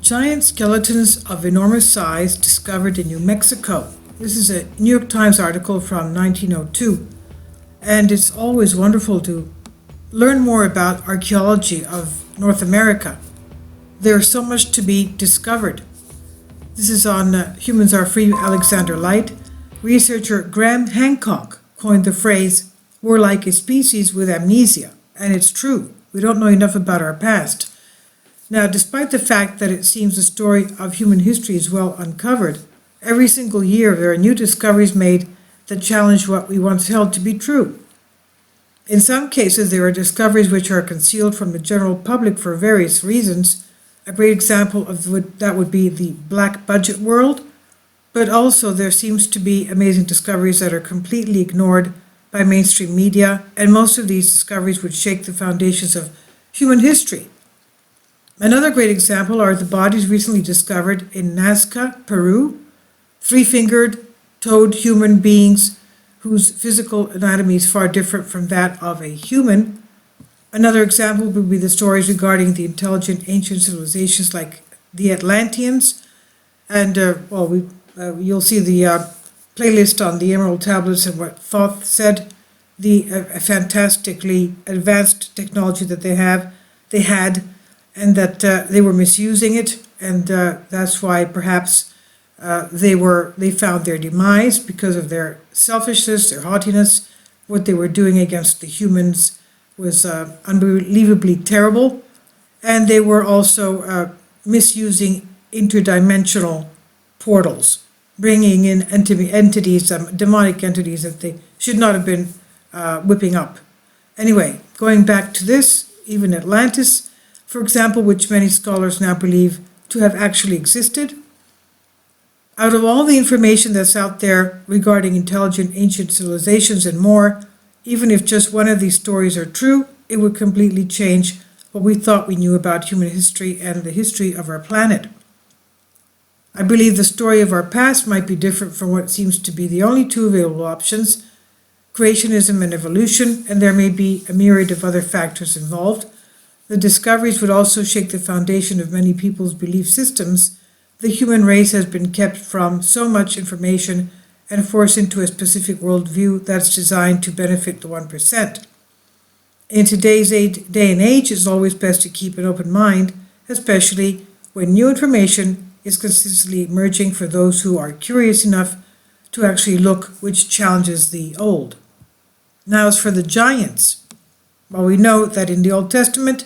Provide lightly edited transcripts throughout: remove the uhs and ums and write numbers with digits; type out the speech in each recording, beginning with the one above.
Giant skeletons of enormous size discovered in New Mexico. This is a New York Times article from 1902, and it's always wonderful to learn more about archaeology of North America. There's so much to be discovered. This is on Humans Are Free, Alexander Light. Researcher Graham Hancock coined the phrase, "We're like a species with amnesia," and it's true. We don't know enough about our past. Now, despite the fact that it seems the story of human history is well uncovered, every single year there are new discoveries made that challenge what we once held to be true. In some cases, there are discoveries which are concealed from the general public for various reasons. A great example of that would be the black budget world, but also there seems to be amazing discoveries that are completely ignored by mainstream media, and most of these discoveries would shake the foundations of human history. Another great example are the bodies recently discovered in Nazca, Peru, three-fingered, toed human beings whose physical anatomy is far different from that of a human. Another example would be the stories regarding the intelligent ancient civilizations like the Atlanteans, and you'll see the playlist on the Emerald Tablets and what Thoth said, the fantastically advanced technology that they had, and that they were misusing it, and that's why perhaps they found their demise because of their selfishness, their haughtiness. What they were doing against the humans was unbelievably terrible, and they were also misusing interdimensional portals, bringing in entities, demonic entities that they should not have been whipping up. Anyway, going back to this, even Atlantis, for example, which many scholars now believe to have actually existed. Out of all the information that's out there regarding intelligent ancient civilizations and more, even if just one of these stories are true, it would completely change what we thought we knew about human history and the history of our planet. I believe the story of our past might be different from what seems to be the only two available options, creationism and evolution, and there may be a myriad of other factors involved. The discoveries would also shake the foundation of many people's belief systems. The human race has been kept from so much information and forced into a specific worldview that's designed to benefit the 1%. In today's day and age, it's always best to keep an open mind, especially when new information is consistently emerging for those who are curious enough to actually look, which challenges the old. Now, as for the giants, well, we know that in the Old Testament,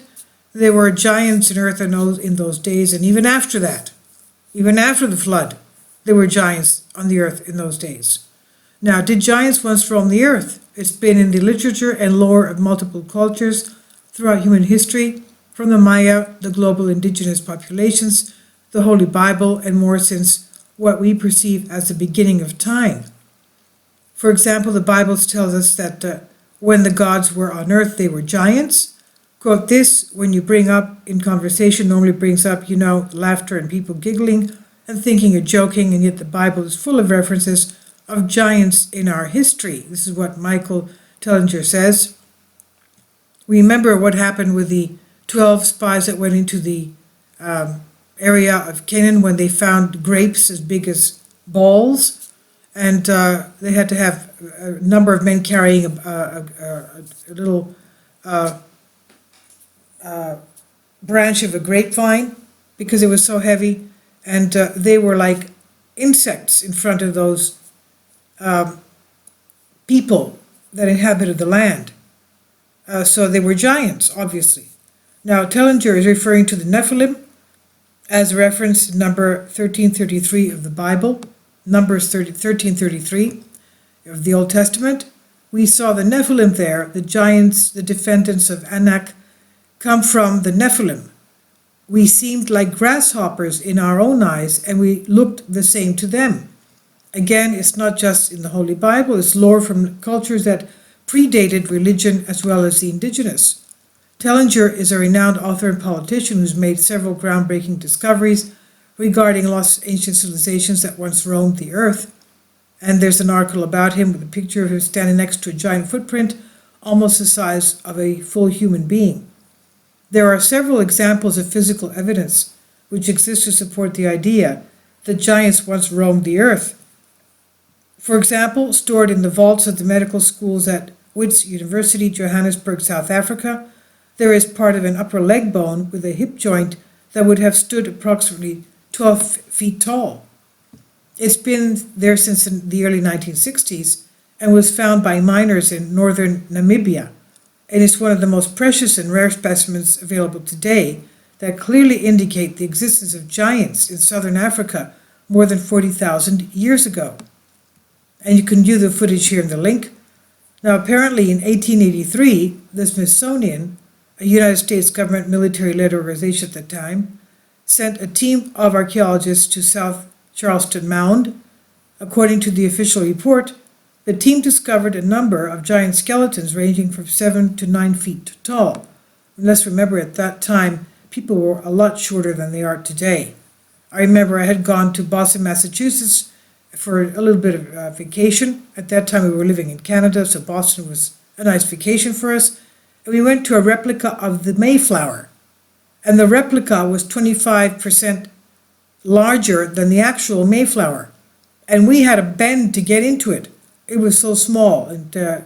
there were giants in earth in those days, and even after that, even after the flood, there were giants on the earth in those days. Now, did giants once roam the earth? It's been in the literature and lore of multiple cultures throughout human history, from the Maya, the global indigenous populations, the Holy Bible, and more since what we perceive as the beginning of time. For example, the Bible tells us that when the gods were on earth, they were giants. Quote, this, when you bring up in conversation, normally brings up, laughter and people giggling and thinking or joking, and yet the Bible is full of references of giants in our history. This is what Michael Tellinger says. Remember what happened with the 12 spies that went into the area of Canaan when they found grapes as big as balls, and they had to have a number of men carrying a little branch of a grapevine because it was so heavy, and they were like insects in front of those people that inhabited the land. So they were giants, obviously. Now, Tellinger is referring to the NEPHILIM as referenced in number 1333 of the Bible, Numbers 1333 of the Old Testament. We saw the NEPHILIM there, the giants, the descendants of Anak, come from the NEPHILIM. We seemed like grasshoppers in our own eyes, and we looked the same to them. Again, it's not just in the Holy Bible, it's lore from cultures that predated religion as well as the indigenous. Tellinger is a renowned author and politician who's made several groundbreaking discoveries regarding lost ancient civilizations that once roamed the earth. And there's an article about him with a picture of him standing next to a giant footprint, almost the size of a full human being. There are several examples of physical evidence which exist to support the idea that giants once roamed the earth. For example, stored in the vaults of the medical schools at Wits University, Johannesburg, South Africa, there is part of an upper leg bone with a hip joint that would have stood approximately 12 feet tall. It's been there since the early 1960s and was found by miners in northern Namibia, and is one of the most precious and rare specimens available today that clearly indicate the existence of giants in southern Africa more than 40,000 years ago. And you can view the footage here in the link. Now, apparently in 1883, the Smithsonian, a United States government military-led organization at the time, sent a team of archaeologists to South Charleston Mound. According to the official report, the team discovered a number of giant skeletons ranging from 7 to 9 feet tall. And let's remember, at that time, people were a lot shorter than they are today. I remember I had gone to Boston, Massachusetts for a little bit of vacation. At that time, we were living in Canada, so Boston was a nice vacation for us. And we went to a replica of the Mayflower, and the replica was 25% larger than the actual Mayflower. And we had to bend to get into it. It was so small, and the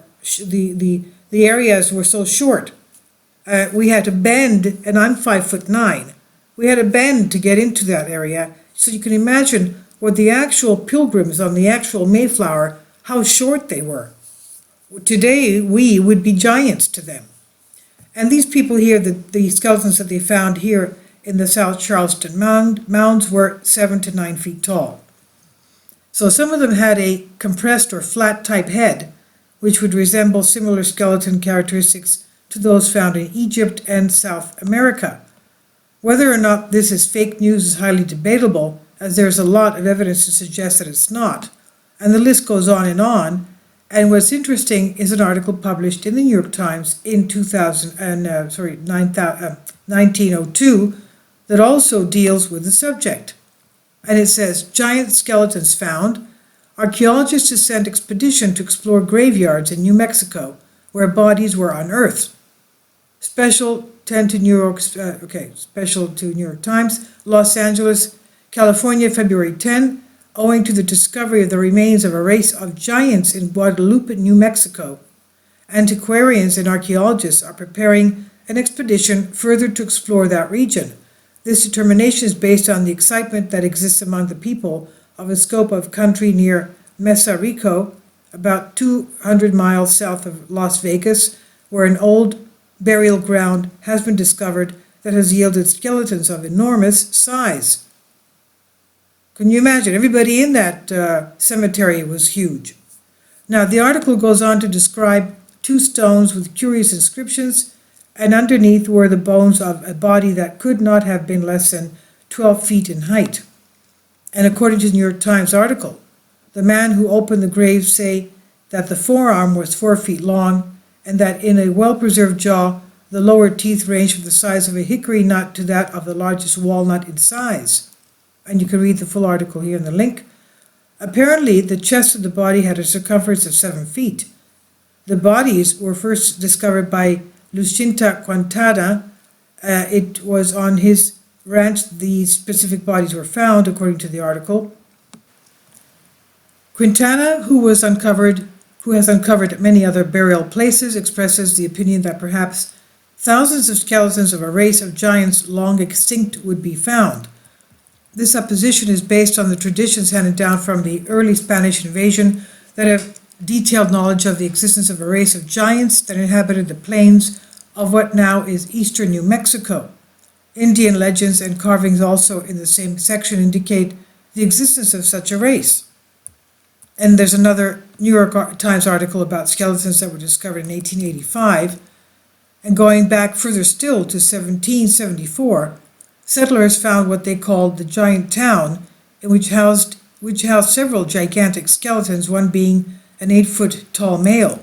areas were so short. We had to bend, and I'm 5'9". We had to bend to get into that area. So you can imagine what the actual pilgrims on the actual Mayflower, how short they were. Today, we would be giants to them. And these people here, the skeletons that they found here in the South Charleston mounds were 7 to 9 feet tall. So some of them had a compressed or flat type head, which would resemble similar skeleton characteristics to those found in Egypt and South America. Whether or not this is fake news is highly debatable, as there's a lot of evidence to suggest that it's not. And the list goes on. And what's interesting is an article published in the New York Times in 1902 that also deals with the subject. And it says, giant skeletons found. Archaeologists sent expedition to explore graveyards in New Mexico where bodies were unearthed. Special to New York Times, Los Angeles, California, February 10, owing to the discovery of the remains of a race of giants in Guadalupe, New Mexico. Antiquarians and archaeologists are preparing an expedition further to explore that region. This determination is based on the excitement that exists among the people of a scope of country near Mesa Rico, about 200 miles south of Las Vegas, where an old burial ground has been discovered that has yielded skeletons of enormous size. Can you imagine? Everybody in that cemetery was huge. Now, the article goes on to describe 2 stones with curious inscriptions, and underneath were the bones of a body that could not have been less than 12 feet in height. And according to the New York Times article, the man who opened the grave say that the forearm was 4 feet long, and that in a well-preserved jaw, the lower teeth ranged from the size of a hickory nut to that of the largest walnut in size. And you can read the full article here in the link. Apparently, the chest of the body had a circumference of 7 feet. The bodies were first discovered by Lucinda Quintana. It was on his ranch these specific bodies were found, according to the article. Quintana, who has uncovered many other burial places, expresses the opinion that perhaps thousands of skeletons of a race of giants long extinct would be found. This supposition is based on the traditions handed down from the early Spanish invasion that have detailed knowledge of the existence of a race of giants that inhabited the plains of what now is eastern New Mexico. Indian legends and carvings also in the same section indicate the existence of such a race. And there's another New York Times article about skeletons that were discovered in 1885. And going back further still to 1774, settlers found what they called the Giant Town, which housed several gigantic skeletons, one being an 8-foot-tall male.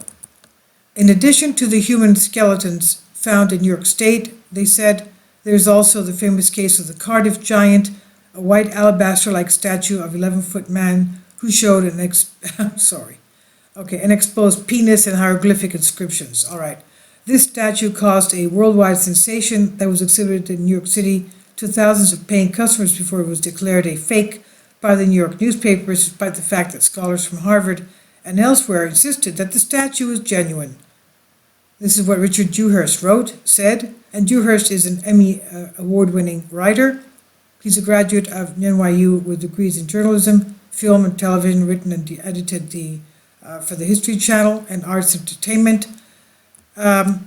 In addition to the human skeletons found in New York State, they said there's also the famous case of the Cardiff Giant, a white alabaster-like statue of 11-foot man who showed an exposed penis and hieroglyphic inscriptions. All right. This statue caused a worldwide sensation that was exhibited in New York City to thousands of paying customers before it was declared a fake by the New York newspapers, despite the fact that scholars from Harvard and elsewhere insisted that the statue was genuine. This is what Richard Dewhurst said, and Dewhurst is an Emmy award-winning writer. He's a graduate of NYU with degrees in journalism, film and television, written and edited for the History Channel and Arts Entertainment, and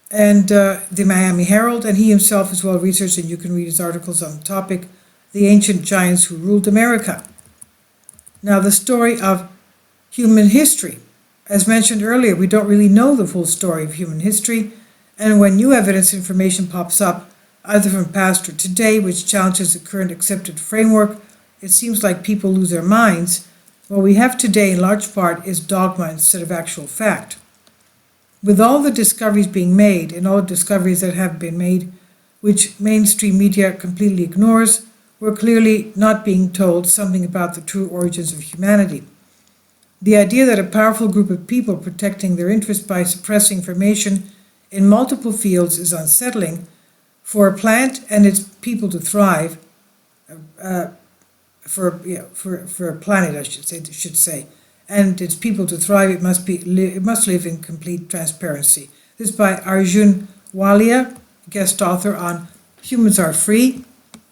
the Miami Herald, and he himself is well researched, and you can read his articles on the topic, The Ancient Giants Who Ruled America. Now, the story of human history. As mentioned earlier, we don't really know the full story of human history, and when new evidence information pops up, either from past or today, which challenges the current accepted framework, it seems like people lose their minds. What we have today, in large part, is dogma instead of actual fact. With all the discoveries being made, and all the discoveries that have been made, which mainstream media completely ignores, we're clearly not being told something about the true origins of humanity. The idea that a powerful group of people protecting their interests by suppressing information in multiple fields is unsettling. For a plant and its people to thrive, for a planet, I should say, and its people to thrive, it must live in complete transparency. This is by Arjun Walia, guest author on Humans Are Free.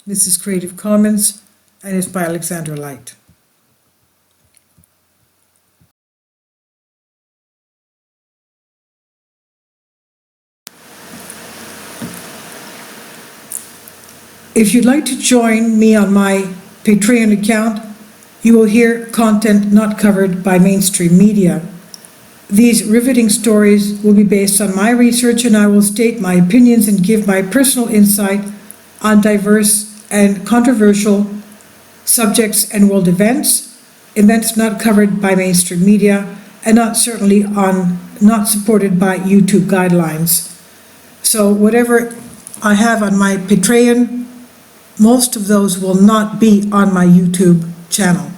This is Creative Commons, and it's by Alexander Light. If you'd like to join me on my Patreon account, you will hear content not covered by mainstream media. These riveting stories will be based on my research, and I will state my opinions and give my personal insight on diverse and controversial subjects and world events not covered by mainstream media, and not supported by YouTube guidelines. So whatever I have on my Patreon, most of those will not be on my YouTube channel.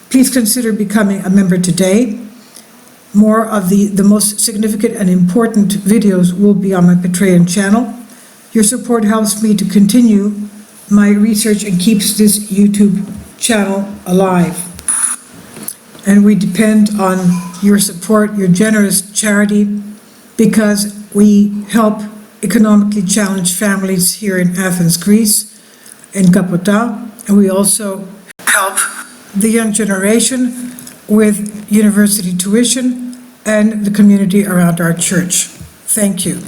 Please consider becoming a member today. More of the most significant and important videos will be on my Patreon channel. Your support helps me to continue my research and keeps this YouTube channel alive. And we depend on your support, your generous charity, because we help economically challenged families here in Athens, Greece, in Kapota, and we also help the young generation with university tuition and the community around our church. Thank you.